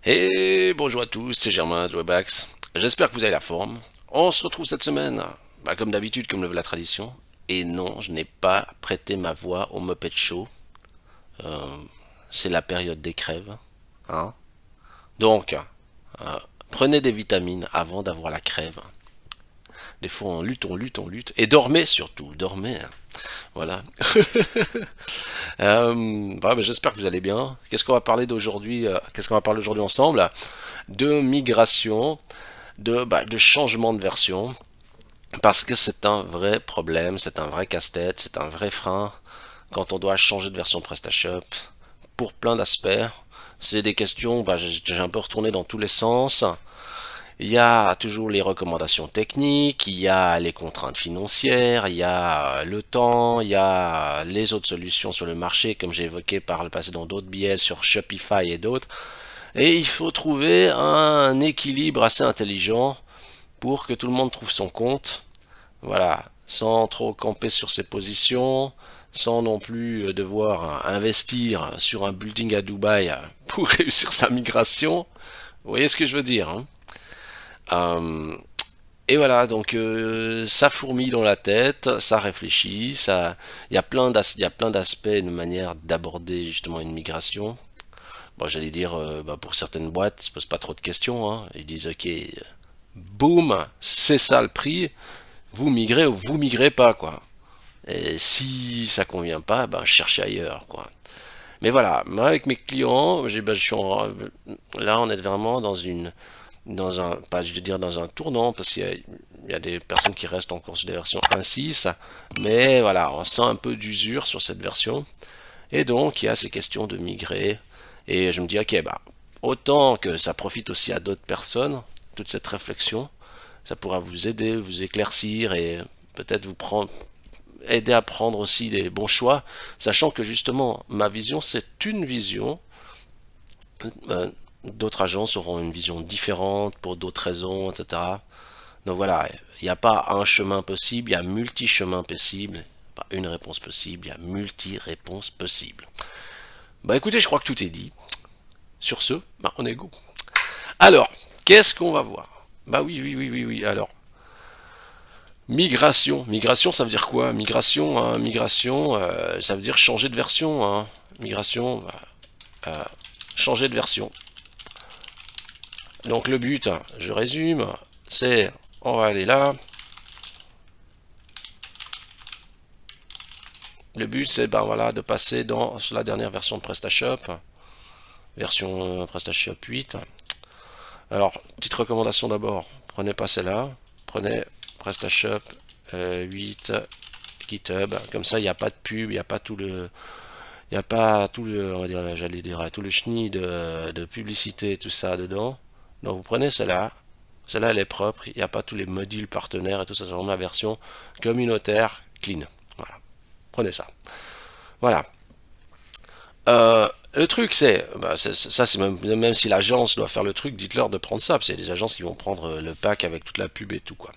Et bonjour à tous, c'est Germain de Webax. J'espère que vous avez la forme. On se retrouve cette semaine, comme d'habitude, comme le veut la tradition. Et non, je n'ai pas prêté ma voix au Muppet Show. Euh, c'est la période des crèves. Hein. Donc, prenez des vitamines avant d'avoir la crève. Des fois, on lutte, on lutte, on lutte. Et dormez surtout, dormez. Hein. Voilà. J'espère que vous allez bien. Qu'est-ce qu'on va parler d'aujourd'hui Qu'est-ce qu'on va parler aujourd'hui ensemble? De migration, de changement de version, parce que c'est un vrai problème, c'est un vrai casse-tête, c'est un vrai frein quand on doit changer de version de PrestaShop pour plein d'aspects. C'est des questions, j'ai un peu retourné dans tous les sens. Il y a toujours les recommandations techniques, il y a les contraintes financières, il y a le temps, il y a les autres solutions sur le marché, comme j'ai évoqué par le passé dans d'autres biais sur Shopify et d'autres. Et il faut trouver un équilibre assez intelligent pour que tout le monde trouve son compte. Voilà, sans trop camper sur ses positions, sans non plus devoir investir sur un building à Dubaï pour réussir sa migration. Vous voyez ce que je veux dire, hein? Et voilà, donc ça fourmille dans la tête, ça réfléchit, il y a plein d'aspects, de manière d'aborder justement une migration. Bon, j'allais dire, pour certaines boîtes, ils se posent pas trop de questions, hein. Ils disent, ok, boum, c'est ça le prix, vous migrez ou vous migrez pas, quoi. Et si ça convient pas, cherchez ailleurs, quoi. Mais voilà, moi avec mes clients, là on est vraiment dans un, pas je veux dire dans un tournant, parce il y a des personnes qui restent encore sur des versions 1.6, mais voilà, on sent un peu d'usure sur cette version, et donc il y a ces questions de migrer, et je me dis, ok, autant que ça profite aussi à d'autres personnes, toute cette réflexion, ça pourra vous aider, vous éclaircir, et peut-être vous prendre, aider à prendre aussi des bons choix, sachant que justement, ma vision, c'est une vision. D'autres agences auront une vision différente pour d'autres raisons, etc. Donc voilà, il n'y a pas un chemin possible, il y a multi-chemins possibles. Pas une réponse possible, il y a multi-réponses possibles. Écoutez, je crois que tout est dit. Sur ce, on est go. Alors, qu'est-ce qu'on va voir? Oui. Alors, migration. Migration, ça veut dire quoi? Migration, ça veut dire changer de version. Hein. Migration, changer de version. Donc le but, je résume, c'est, on va aller là. Le but, c'est voilà, de passer dans la dernière version de PrestaShop, version PrestaShop 8. Alors, petite recommandation d'abord, prenez pas celle-là, prenez PrestaShop 8 GitHub, comme ça il n'y a pas de pub, il n'y a pas tout le, il n'y a pas tout le, on va dire, j'allais dire, tout le chenille de publicité, tout ça dedans. Donc vous prenez celle-là, celle-là elle est propre, il n'y a pas tous les modules partenaires et tout ça, c'est vraiment la version communautaire clean. Voilà, prenez ça. Voilà. Le truc c'est, ça c'est même si l'agence doit faire le truc, dites-leur de prendre ça, parce qu'il y a des agences qui vont prendre le pack avec toute la pub et tout quoi.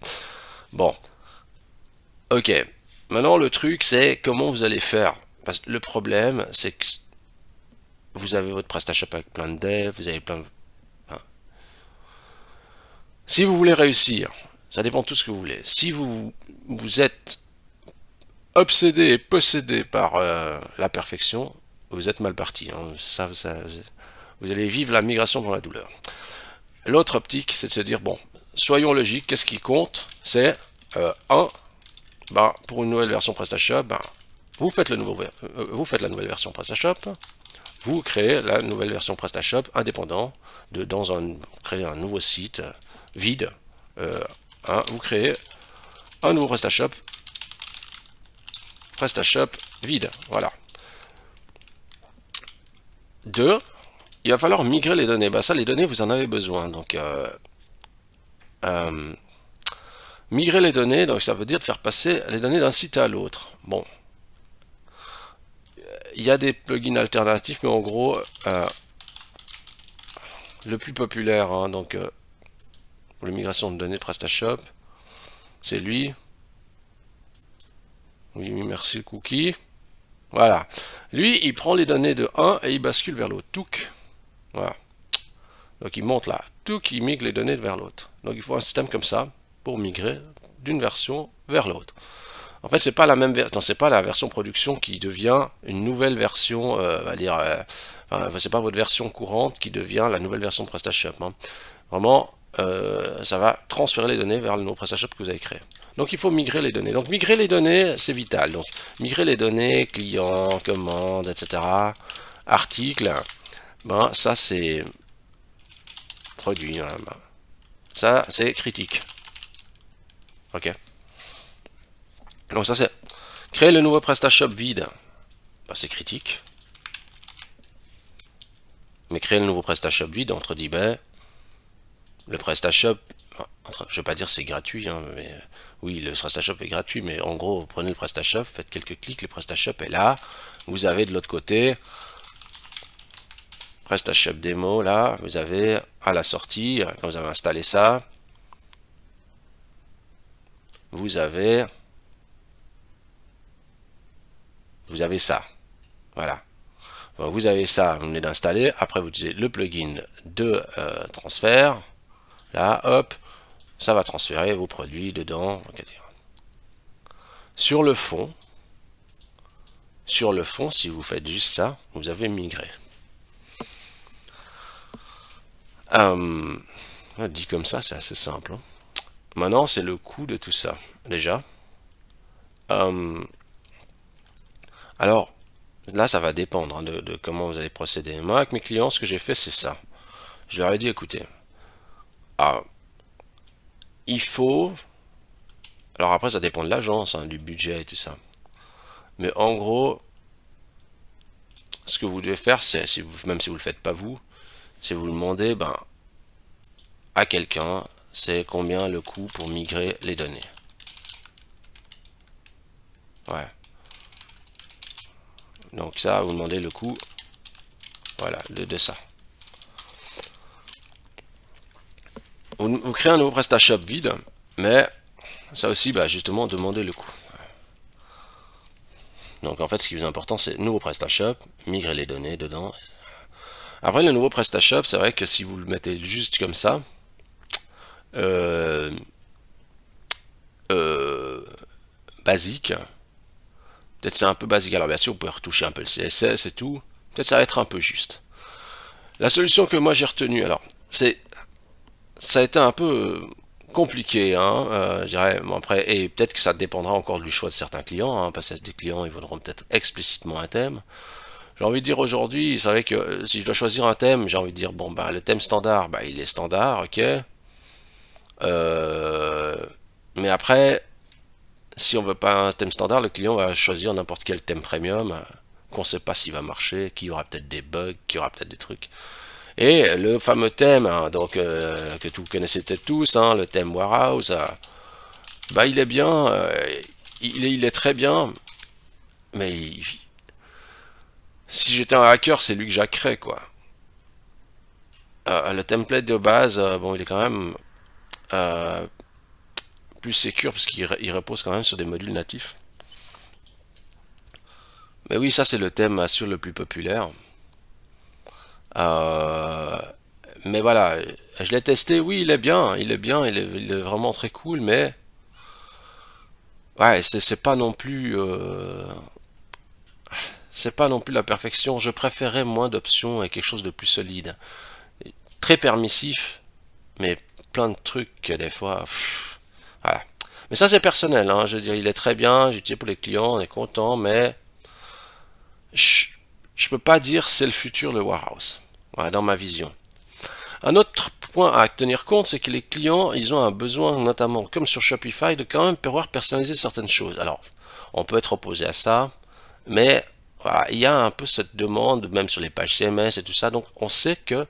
Bon, ok. Maintenant le truc c'est comment vous allez faire. Parce que le problème c'est que vous avez votre PrestaShop avec plein de devs, vous avez plein de... Hein. Si vous voulez réussir, ça dépend de tout ce que vous voulez. Si vous êtes obsédé et possédé par la perfection, vous êtes mal parti. Hein. Vous allez vivre la migration dans la douleur. L'autre optique, c'est de se dire, bon, soyons logiques, qu'est-ce qui compte? C'est, pour une nouvelle version PrestaShop, vous faites vous faites la nouvelle version PrestaShop, vous créez la nouvelle version PrestaShop indépendant, créez un nouveau site vide, vous créez un nouveau PrestaShop vide, voilà. 2. Il va falloir migrer les données. Ça, les données, vous en avez besoin. Donc, migrer les données, donc ça veut dire de faire passer les données d'un site à l'autre. Bon, il y a des plugins alternatifs, mais en gros, le plus populaire, hein, donc pour les migrations de données de PrestaShop, c'est lui. Oui, merci le cookie. Voilà. Lui, il prend les données de un et il bascule vers l'autre. Touc. Voilà. Donc il monte là, tout qui migre les données vers l'autre. Donc il faut un système comme ça pour migrer d'une version vers l'autre. En fait, c'est pas la même version, c'est pas la version production qui devient une nouvelle version, on va dire, enfin, c'est pas votre version courante qui devient la nouvelle version de PrestaShop. Hein. Vraiment, ça va transférer les données vers le nouveau PrestaShop que vous avez créé. Donc il faut migrer les données. Donc migrer les données, c'est vital. Donc migrer les données, clients, commandes, etc., articles, ben ça c'est produit. Hein, ben, ça c'est critique. Ok. Donc ça c'est créer le nouveau PrestaShop vide. Ben, c'est critique. Mais créer le nouveau PrestaShop vide, entre dit ben le PrestaShop, je vais pas dire c'est gratuit, hein, mais oui, le PrestaShop est gratuit, mais en gros, vous prenez le PrestaShop, faites quelques clics, le PrestaShop est là. Vous avez de l'autre côté PrestaShop démo, là, vous avez à la sortie, quand vous avez installé ça, vous avez ça. Voilà. Vous avez ça, vous venez d'installer. Après, vous utilisez le plugin de transfert. Là, hop, ça va transférer vos produits dedans. Sur le fond, si vous faites juste ça, vous avez migré. Dit comme ça, c'est assez simple. Hein. Maintenant, c'est le coût de tout ça, déjà. Alors, là, ça va dépendre hein, de comment vous allez procéder. Moi, avec mes clients, ce que j'ai fait, c'est ça. Je leur ai dit, écoutez, il faut... Alors après, ça dépend de l'agence, hein, du budget et tout ça. Mais en gros, ce que vous devez faire, c'est, même si vous ne le faites pas vous, c'est vous demandez à quelqu'un, c'est combien le coût pour migrer les données. Ouais. Donc ça, vous demandez le coût, voilà, de ça. Vous créez un nouveau PrestaShop vide, mais ça aussi, justement, demandez le coût. Donc en fait, ce qui est important, c'est nouveau PrestaShop, migrer les données dedans. Après, le nouveau PrestaShop, c'est vrai que si vous le mettez juste comme ça, basique, peut-être c'est un peu basique. Alors bien sûr, vous pouvez retoucher un peu le CSS et tout. Peut-être ça va être un peu juste. La solution que moi j'ai retenue, alors, ça a été un peu compliqué, hein, je dirais. Bon, après, et peut-être que ça dépendra encore du choix de certains clients, hein, parce que des clients, ils voudront peut-être explicitement un thème. J'ai envie de dire aujourd'hui, c'est vrai que si je dois choisir un thème, j'ai envie de dire, bon, le thème standard, il est standard, ok. Mais après, si on veut pas un thème standard, le client va choisir n'importe quel thème premium, qu'on sait pas s'il va marcher, qu'il y aura peut-être des bugs, qu'il y aura peut-être des trucs. Et le fameux thème, hein, donc que vous connaissez peut-être tous, hein, le thème Warehouse, il est bien, il est très bien, mais si j'étais un hacker, c'est lui que j'hackerais, quoi. Le template de base, bon, il est quand même plus sécure parce qu'il repose quand même sur des modules natifs. Mais oui, ça c'est le thème assure le plus populaire. Euh, mais voilà, je l'ai testé, oui, il est bien, il est vraiment très cool, mais ouais, c'est pas non plus, c'est pas non plus la perfection. Je préférais moins d'options et quelque chose de plus solide, très permissif, mais plein de trucs que des fois, voilà. Mais ça c'est personnel, hein, je veux dire, il est très bien, j'ai utilisé pour les clients, on est content, mais je, je peux pas dire c'est le futur le warehouse, voilà, dans ma vision. Un autre point à tenir compte, c'est que les clients, ils ont un besoin, notamment comme sur Shopify, de quand même pouvoir personnaliser certaines choses. Alors, on peut être opposé à ça, mais voilà, il y a un peu cette demande, même sur les pages CMS et tout ça, donc on sait que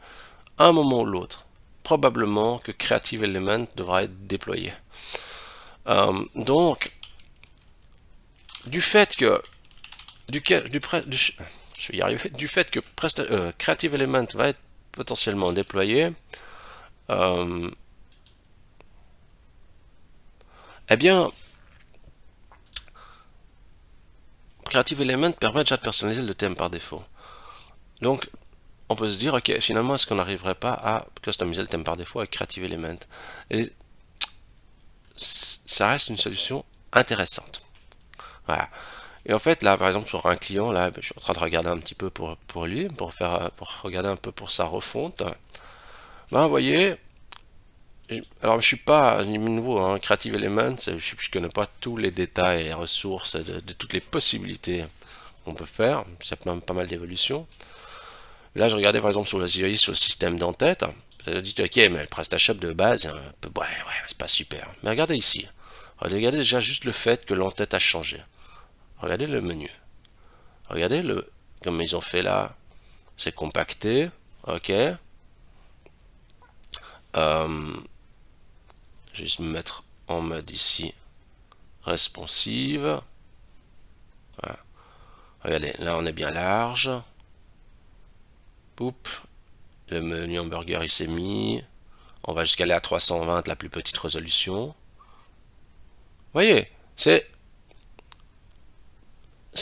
à un moment ou l'autre, probablement que Creative Element devra être déployé. Donc, du fait que je vais y arriver, du fait que Creative Element va être potentiellement déployé, eh bien, Creative Element permet déjà de personnaliser le thème par défaut. Donc, on peut se dire, ok, finalement, est-ce qu'on n'arriverait pas à customiser le thème par défaut avec Creative Element? Et ça reste une solution intéressante. Voilà. Et en fait, là, par exemple, sur un client, là, je suis en train de regarder un petit peu pour lui, pour regarder un peu pour sa refonte. Ben, vous voyez, alors je suis pas nouveau, hein, Creative Elements, je connais pas tous les détails et les ressources de toutes les possibilités qu'on peut faire. C'est pas mal d'évolutions. Là, je regardais par exemple sur le GUI, sur le système d'en-tête. Ça dit, ok, mais le PrestaShop de base, un peu, ouais, c'est pas super. Mais regardez ici. Regardez déjà juste le fait que l'en-tête a changé. Regardez le menu. Regardez comme ils ont fait là. C'est compacté. Ok. Je vais juste me mettre en mode ici. Responsive. Voilà. Regardez, là on est bien large. Poup. Le menu hamburger il s'est mis. On va jusqu'à aller à 320, la plus petite résolution. Vous voyez, c'est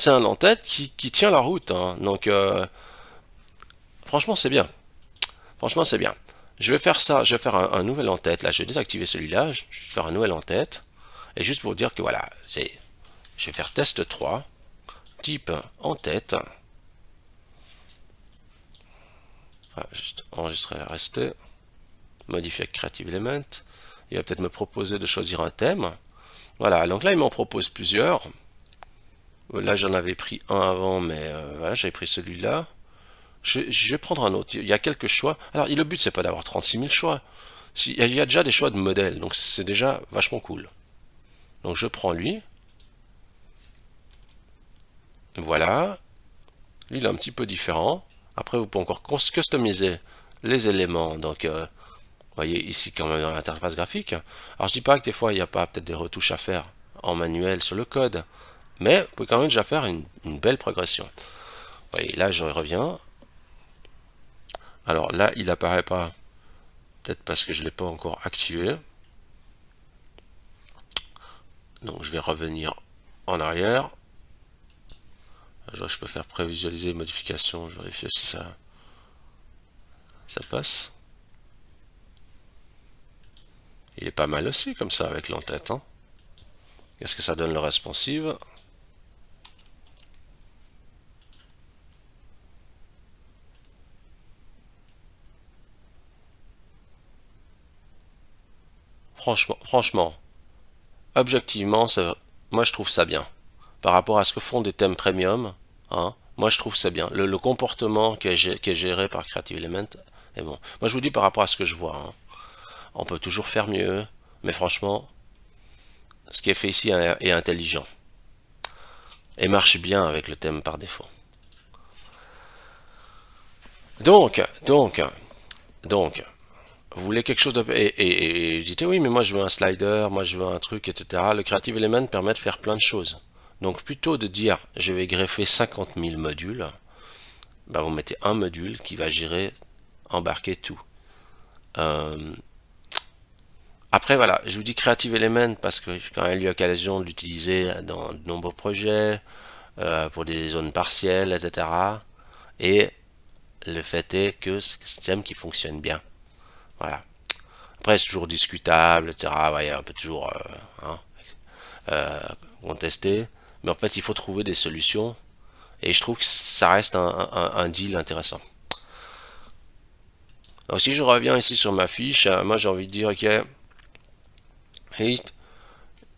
un en-tête qui tient la route, hein. Donc franchement c'est bien. Franchement c'est bien. Je vais faire ça, je vais faire un nouvel en-tête. Là, je vais désactiver celui-là, je vais faire un nouvel en-tête. Et juste pour dire que voilà, je vais faire test 3, type en-tête. Ah, juste enregistrer, rester. Modifier avec Creative Element. Il va peut-être me proposer de choisir un thème. Voilà, donc là il m'en propose plusieurs. Là j'en avais pris un avant, mais voilà, j'avais pris celui-là. Je vais prendre un autre. Il y a quelques choix. Alors le but c'est pas d'avoir 36 000 choix. Il y a déjà des choix de modèles, donc c'est déjà vachement cool. Donc je prends lui. Voilà. Lui il est un petit peu différent. Après vous pouvez encore customiser les éléments. Donc vous voyez ici quand même dans l'interface graphique. Alors je dis pas que des fois il n'y a pas peut-être des retouches à faire en manuel sur le code. Mais vous pouvez quand même déjà faire une belle progression. Vous voyez, là je reviens. Alors là il apparaît pas. Peut-être parce que je ne l'ai pas encore activé. Donc je vais revenir en arrière. Je peux faire prévisualiser les modifications. Je vérifie si ça passe. Il est pas mal aussi comme ça avec l'entête, hein. Qu'est-ce que ça donne le responsive? Franchement, objectivement, moi je trouve ça bien. Par rapport à ce que font des thèmes premium, hein, moi je trouve ça bien. Le comportement qui est géré par Creative Element est bon. Moi je vous dis par rapport à ce que je vois, hein. On peut toujours faire mieux, mais franchement, ce qui est fait ici est intelligent et marche bien avec le thème par défaut. Donc, donc, donc, vous voulez quelque chose de... Et je disais, oui, mais moi je veux un slider, moi je veux un truc, etc. Le Creative Element permet de faire plein de choses. Donc plutôt de dire, je vais greffer 50 000 modules, bah, vous mettez un module qui va gérer, embarquer tout. Euh, Après, voilà, je vous dis Creative Element parce que j'ai quand même eu l'occasion de l'utiliser dans de nombreux projets, pour des zones partielles, etc. Et le fait est que c'est un système qui fonctionne bien. Voilà. Après, c'est toujours discutable, etc. Ouais, on peut toujours hein, contester. Mais en fait, il faut trouver des solutions. Et je trouve que ça reste un deal intéressant. Donc, si je reviens ici sur ma fiche, moi j'ai envie de dire, ok,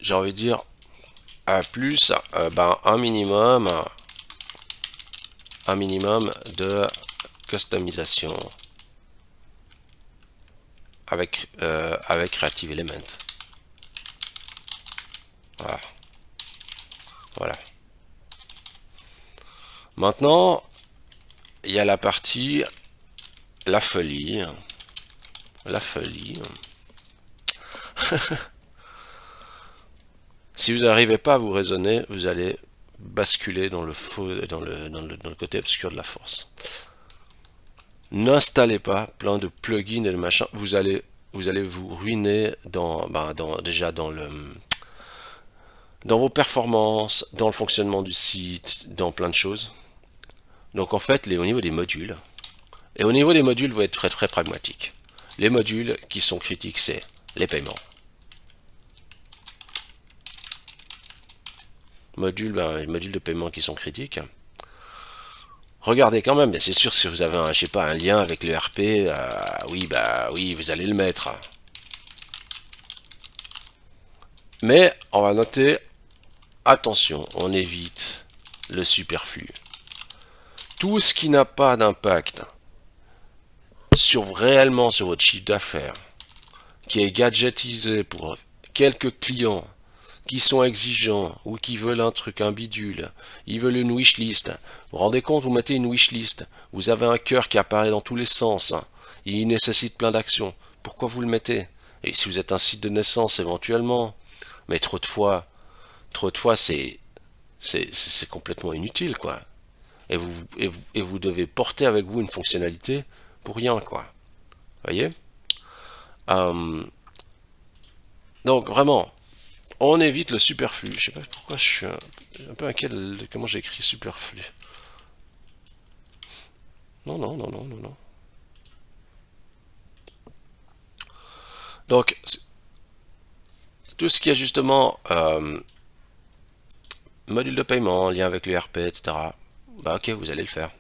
j'ai envie de dire plus ben, un minimum de customisation avec Creative Element. Voilà. Voilà. Maintenant, il y a la partie la folie. La folie. Si vous n'arrivez pas à vous raisonner, vous allez basculer dans le faux, dans le côté obscur de la force. N'installez pas plein de plugins et de machins. Vous allez vous ruiner déjà dans vos performances, dans le fonctionnement du site, dans plein de choses. Donc en fait, au niveau des modules, Et au niveau des modules, vous êtes très très pragmatique. Les modules qui sont critiques, c'est les paiements. Les modules de paiement qui sont critiques. Regardez quand même, c'est sûr si vous avez un, je sais pas, un lien avec le RP, oui, bah oui, vous allez le mettre. Mais on va noter, attention, on évite le superflu. Tout ce qui n'a pas d'impact réellement sur votre chiffre d'affaires, qui est gadgetisé pour quelques clients qui sont exigeants ou qui veulent un truc, un bidule, ils veulent une wishlist. Vous vous rendez compte, vous mettez une wishlist, vous avez un cœur qui apparaît dans tous les sens, il nécessite plein d'actions. Pourquoi vous le mettez? Et si vous êtes un site de naissance éventuellement, mais trop de fois c'est complètement inutile quoi. Et vous devez porter avec vous une fonctionnalité pour rien quoi. Voyez? Euh, donc vraiment, on évite le superflu. Je sais pas pourquoi je suis un peu inquiet de comment j'ai écrit superflu. Non, non, non, non, non, non. Donc, tout ce qui est justement module de paiement, lien avec le RP, etc. Bah ok, vous allez le faire.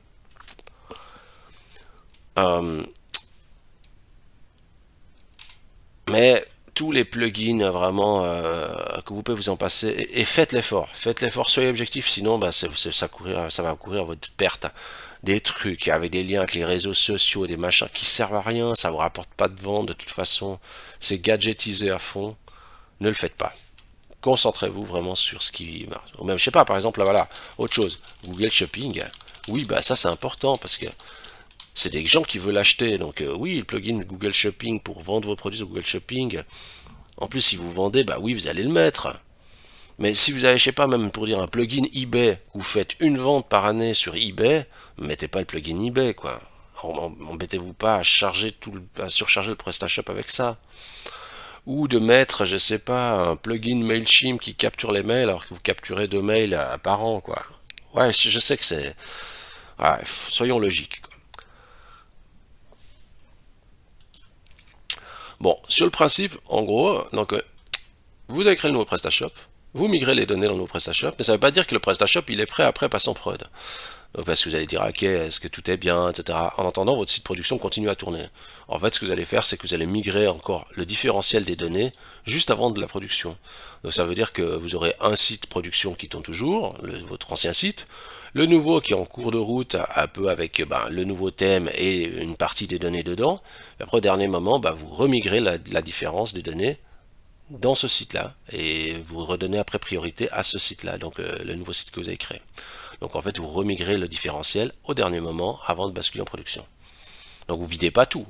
Euh, mais tous les plugins vraiment que vous pouvez vous en passer et faites l'effort, soyez objectif, sinon bah, ça va courir votre perte. Des trucs avec des liens avec les réseaux sociaux, des machins qui servent à rien, ça vous rapporte pas de vente de toute façon, c'est gadgetisé à fond, ne le faites pas. Concentrez-vous vraiment sur ce qui marche. Ou même, je sais pas, par exemple, là, voilà, autre chose, Google Shopping, oui, bah ça c'est important parce que c'est des gens qui veulent acheter. Donc oui, le plugin Google Shopping pour vendre vos produits sur Google Shopping. En plus, si vous vendez, bah oui, vous allez le mettre. Mais si vous avez, je sais pas, même pour dire un plugin eBay, vous faites une vente par année sur eBay, mettez pas le plugin eBay, quoi. Embêtez-vous pas à à surcharger le PrestaShop avec ça. Ou de mettre, je sais pas, un plugin Mailchimp qui capture les mails alors que vous capturez 2 mails par an, quoi. Ouais, je sais que c'est... Ouais, soyons logiques. Bon, sur le principe, en gros, donc vous avez créé le nouveau PrestaShop, vous migrez les données dans le nouveau PrestaShop, mais ça ne veut pas dire que le PrestaShop il est prêt après passer en prod. Donc, parce que vous allez dire ok, est-ce que tout est bien, etc. En attendant, votre site de production continue à tourner. En fait, ce que vous allez faire, c'est que vous allez migrer encore le différentiel des données juste avant de la production. Donc ça veut dire que vous aurez un site production qui tourne toujours, votre ancien site, le nouveau qui est en cours de route, un peu avec le nouveau thème et une partie des données dedans. Et après, au dernier moment, vous remigrez la différence des données dans ce site-là et vous redonnez après priorité à ce site-là, donc le nouveau site que vous avez créé. Donc en fait, vous remigrez le différentiel au dernier moment avant de basculer en production. Donc vous videz pas tout.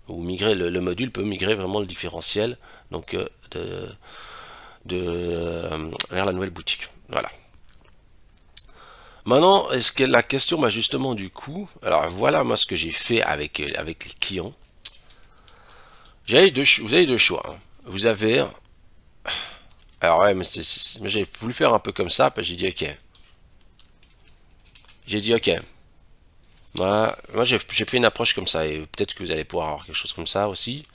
Vous migrez le module peut migrer vraiment le différentiel donc vers la nouvelle boutique. Voilà. Maintenant, est-ce que la question justement du coût, alors voilà moi ce que j'ai fait avec les clients. Vous avez deux choix. Hein. Vous avez alors ouais, mais j'ai voulu faire un peu comme ça, parce que j'ai dit ok. J'ai dit ok. Moi j'ai fait une approche comme ça, et peut-être que vous allez pouvoir avoir quelque chose comme ça aussi.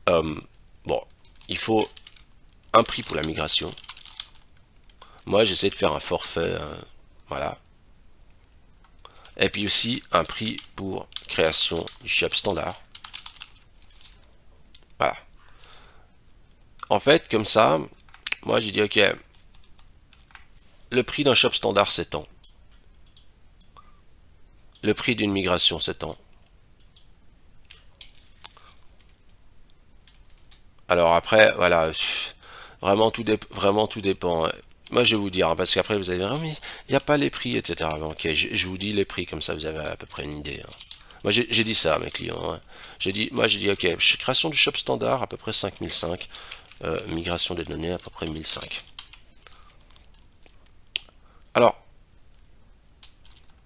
Euh, bon, il faut un prix pour la migration. Moi j'essaie de faire un forfait, voilà. Et puis aussi un prix pour création du shop standard. Voilà. En fait, comme ça, moi j'ai dit ok, le prix d'un shop standard 7 ans. Le prix d'une migration 7 ans. Alors après, voilà, vraiment tout dépend. Moi je vais vous dire, hein, parce qu'après vous allez dire, ah, mais il n'y a pas les prix, etc. Bon, ok, je vous dis les prix, comme ça vous avez à peu près une idée. Hein. Moi j'ai dit ça à mes clients. Hein. J'ai dit, ok, création du shop standard à peu près 5005, migration des données à peu près 1005. Alors,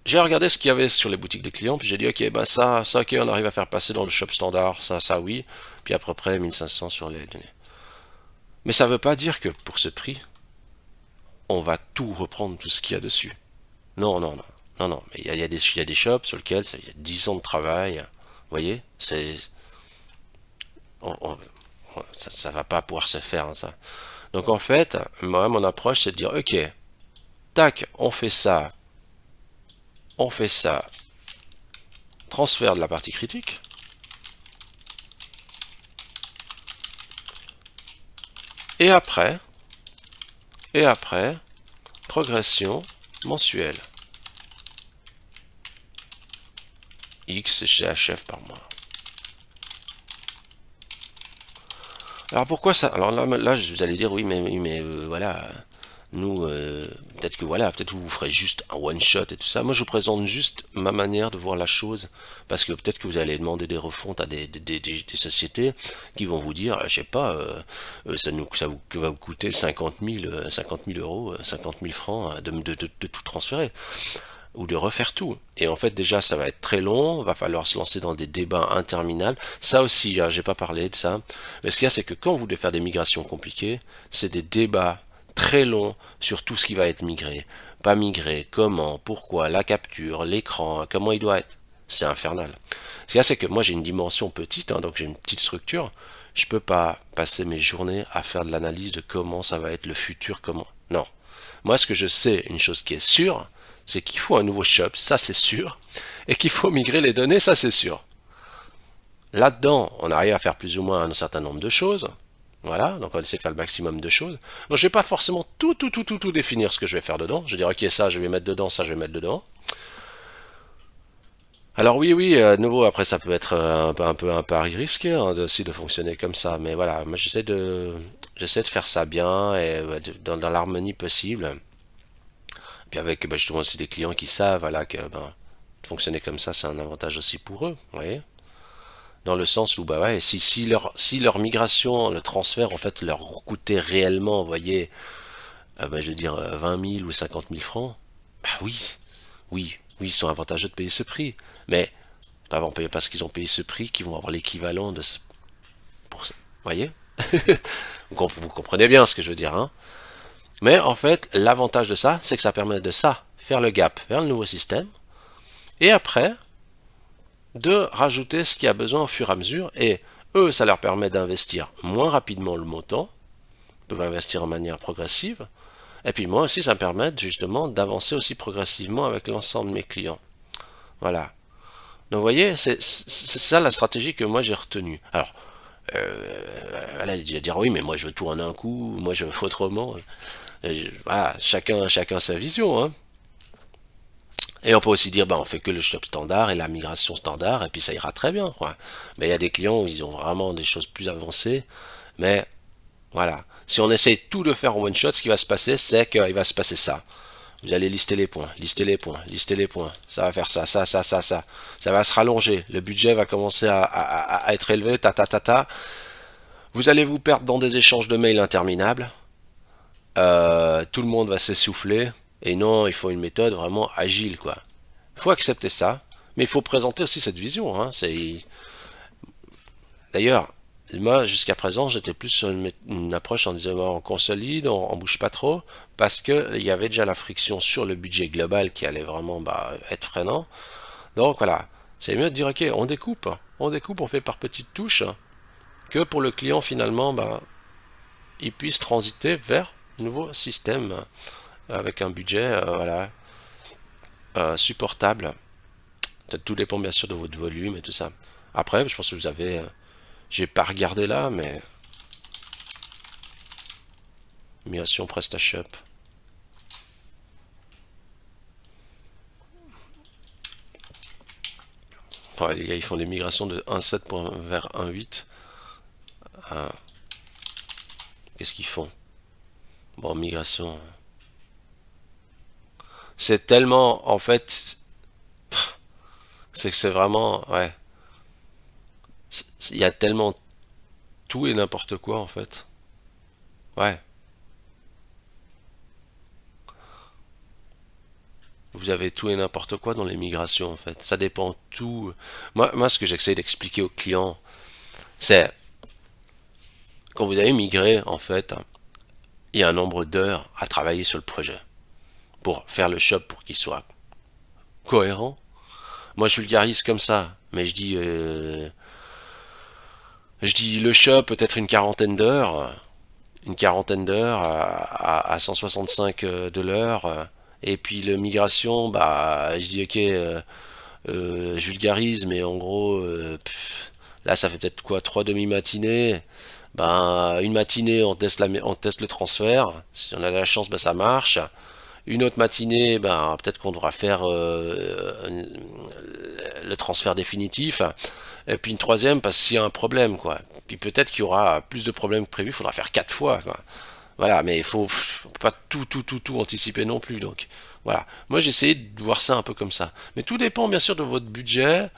j'ai regardé ce qu'il y avait sur les boutiques des clients, puis j'ai dit, ok, ça, ok, on arrive à faire passer dans le shop standard, ça oui, puis à peu près 1500 sur les données. Mais ça veut pas dire que pour ce prix, on va tout reprendre, tout ce qu'il y a dessus. Non, non, non. Non, non, mais il y a des shops sur lesquels il y a 10 ans de travail. Vous voyez, on- on- ça va pas pouvoir se faire, hein, ça. Donc en fait, moi, mon approche, c'est de dire, ok, tac, on fait ça, transfert de la partie critique, et après, et après, progression mensuelle. X CHF par mois. Alors pourquoi ça? Alors là, vous allez dire oui, mais voilà, nous, peut-être que voilà, peut-être vous ferez juste un one shot et tout ça. Moi, je vous présente juste ma manière de voir la chose, parce que peut-être que vous allez demander des refontes à des sociétés qui vont vous dire, je sais pas, va vous coûter 50 000 euros, 50 000 francs de tout transférer ou de refaire tout. Et en fait, déjà, ça va être très long, va falloir se lancer dans des débats interminables. Ça aussi, hein, j'ai pas parlé de ça. Mais ce qu'il y a, c'est que quand vous voulez faire des migrations compliquées, c'est des débats très longs sur tout ce qui va être migré. Pas migré, comment, pourquoi, la capture, l'écran, comment il doit être. C'est infernal. Ce qu'il y a, c'est que moi, j'ai une dimension petite, hein, donc j'ai une petite structure. Je peux pas passer mes journées à faire de l'analyse de comment ça va être le futur, comment. Non. Moi, ce que je sais, une chose qui est sûre, c'est qu'il faut un nouveau shop, ça c'est sûr, et qu'il faut migrer les données, ça c'est sûr. Là-dedans, on arrive à faire plus ou moins un certain nombre de choses. Voilà, donc on essaie de faire le maximum de choses. Donc je vais pas forcément tout définir ce que je vais faire dedans. Je vais dire ok ça je vais mettre dedans, ça je vais mettre dedans. Alors oui, à nouveau après ça peut être un pari risqué hein, aussi de fonctionner comme ça, mais voilà, moi j'essaie de faire ça bien et dans l'harmonie possible. Puis avec justement aussi des clients qui savent voilà, que fonctionner comme ça, c'est un avantage aussi pour eux. Vous voyez dans le sens où bah ouais, si leur migration, le transfert en fait leur coûtait réellement, vous voyez, je veux dire 20 000 ou 50 000 francs, bah oui, ils sont avantageux de payer ce prix. Mais c'est pas parce qu'ils ont payé ce prix qu'ils vont avoir l'équivalent de ce, pour ça. Vous voyez vous comprenez bien ce que je veux dire, hein. Mais en fait, l'avantage de ça, c'est que ça permet de ça, faire le gap vers le nouveau système, et après, de rajouter ce qu'il y a besoin au fur et à mesure, et eux, ça leur permet d'investir moins rapidement le montant, ils peuvent investir en manière progressive, et puis moi aussi, ça me permet justement d'avancer aussi progressivement avec l'ensemble de mes clients. Voilà. Donc vous voyez, c'est ça la stratégie que moi j'ai retenue. Alors, voilà, il va dire oui, mais moi je veux tout en un coup, moi je veux autrement. Voilà, chacun sa vision, hein. Et on peut aussi dire, bah, on fait que le shop standard et la migration standard, et puis ça ira très bien, quoi. Mais il y a des clients où ils ont vraiment des choses plus avancées, mais voilà. Si on essaie tout de faire en one shot, ce qui va se passer, c'est qu'il va se passer ça. Vous allez lister les points, lister les points, lister les points. Ça va faire ça, ça, ça, ça, ça. Ça va se rallonger. Le budget va commencer à être élevé, ta. Vous allez vous perdre dans des échanges de mails interminables. Tout le monde va s'essouffler. Et non, il faut une méthode vraiment agile, quoi. Il faut accepter ça, mais il faut présenter aussi cette vision, hein. D'ailleurs, moi, jusqu'à présent, j'étais plus sur une approche en disant on consolide, on bouge pas trop, parce que il y avait déjà la friction sur le budget global qui allait vraiment être freinant. Donc voilà, c'est mieux de dire ok, on fait par petites touches, que pour le client finalement, il puisse transiter vers un nouveau système avec un budget voilà, supportable. Tout dépend bien sûr de votre volume et tout ça. Après, je pense que vous avez. J'ai pas regardé là, mais. Migration PrestaShop. Enfin, les gars, ils font des migrations de 1.7 vers 1.8. Qu'est-ce qu'ils font? Bon, migration. C'est tellement. En fait. C'est que c'est vraiment. Ouais. Il y a tellement tout et n'importe quoi, en fait. Ouais. Vous avez tout et n'importe quoi dans les migrations, en fait. Ça dépend tout. Moi ce que j'essaie d'expliquer aux clients, c'est quand vous avez migré, en fait, il y a un nombre d'heures à travailler sur le projet pour faire le shop pour qu'il soit cohérent. Moi, je vulgarise comme ça, mais je dis le shop peut-être une quarantaine d'heures à 165 de l'heure. Et puis le migration, bah, je dis ok, je vulgarise, mais en gros, là, ça fait peut-être quoi, trois demi-matinées. Ben, une matinée, on teste le transfert. Si on a la chance, ben, ça marche. Une autre matinée, ben, peut-être qu'on devra faire le transfert définitif. Et puis une troisième, parce qu'il y a un problème, quoi. Puis peut-être qu'il y aura plus de problèmes que prévu, il faudra faire quatre fois, quoi. Voilà, mais faut pas tout anticiper non plus, donc. Voilà. Moi, j'ai essayé de voir ça un peu comme ça. Mais tout dépend, bien sûr, de votre budget,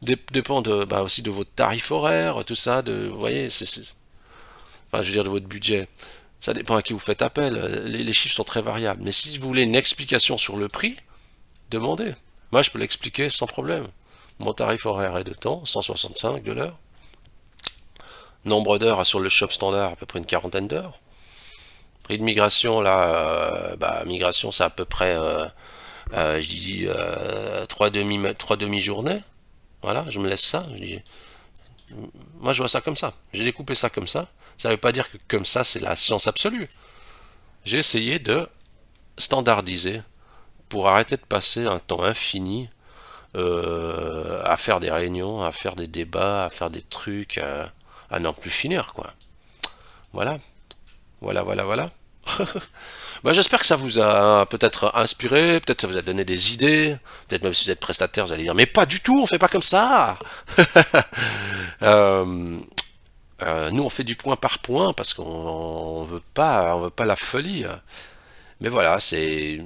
dépend bah, aussi de votre tarif horaire, tout ça, vous voyez, enfin, je veux dire, de votre budget. Ça dépend à qui vous faites appel. Les chiffres sont très variables. Mais si vous voulez une explication sur le prix, demandez. Moi, je peux l'expliquer sans problème. Mon tarif horaire est de temps, 165 de l'heure. Nombre d'heures sur le shop standard, à peu près une quarantaine d'heures. Prix de migration, là, bah, migration, c'est à peu près, je dis, trois demi-journées. Voilà, je me laisse ça. Moi, je vois ça comme ça. J'ai découpé ça comme ça. Ça ne veut pas dire que comme ça, c'est la science absolue. J'ai essayé de standardiser pour arrêter de passer un temps infini à faire des réunions, à faire des débats, à faire des trucs, à n'en plus finir, quoi. Voilà, voilà. Bah, j'espère que ça vous a peut-être inspiré, peut-être ça vous a donné des idées, peut-être même si vous êtes prestataire, vous allez dire mais pas du tout, on fait pas comme ça. Euh, nous on fait du point par point parce on veut pas la folie. Mais voilà, c'est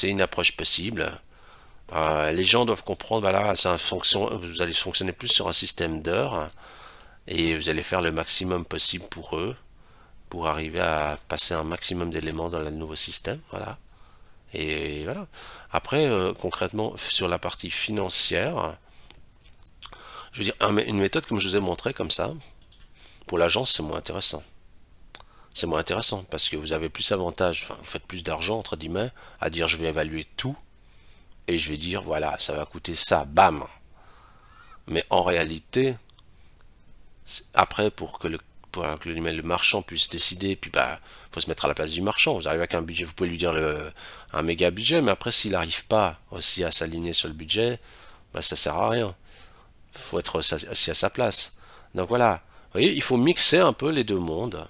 une approche possible. Les gens doivent comprendre, voilà, vous allez fonctionner plus sur un système d'heures et vous allez faire le maximum possible pour eux, pour arriver à passer un maximum d'éléments dans le nouveau système, voilà. Et voilà. Après, concrètement, sur la partie financière, je veux dire, une méthode comme je vous ai montré comme ça, pour l'agence, c'est moins intéressant. C'est moins intéressant parce que vous avez plus avantage, enfin, vous faites plus d'argent, entre guillemets, à dire je vais évaluer tout et je vais dire voilà, ça va coûter ça, bam. Mais en réalité, après, le marchand puisse décider, puis bah, faut se mettre à la place du marchand. Vous arrivez avec un budget, vous pouvez lui dire un méga budget, mais après, s'il n'arrive pas aussi à s'aligner sur le budget, bah, ça sert à rien. Faut être assis à sa place. Donc voilà. Vous voyez, il faut mixer un peu les deux mondes.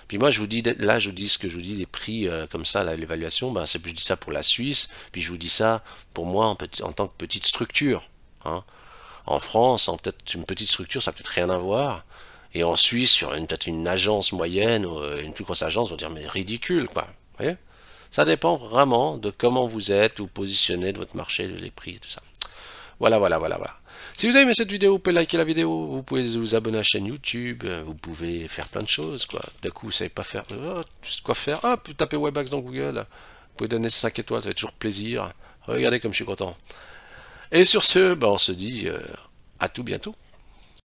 Puis moi, je vous dis, là, je vous dis ce que je vous dis, les prix comme ça, l'évaluation, ben, je dis ça pour la Suisse, puis je vous dis ça pour moi en tant que petite structure. Hein. En France, en peut-être une petite structure, ça n'a peut-être rien à voir. Et en Suisse, sur peut-être une agence moyenne ou une plus grosse agence, on va dire mais ridicule, quoi. Vous voyez. Ça dépend vraiment de comment vous êtes, ou positionnez de votre marché, les prix, tout ça. Voilà. Si vous avez aimé cette vidéo, vous pouvez liker la vidéo, vous pouvez vous abonner à la chaîne YouTube, vous pouvez faire plein de choses, quoi. D'un coup, vous savez pas faire, quoi faire, hop, vous tapez Webax dans Google, vous pouvez donner 5 étoiles, ça fait toujours plaisir. Regardez comme je suis content. Et sur ce, ben, on se dit à tout bientôt.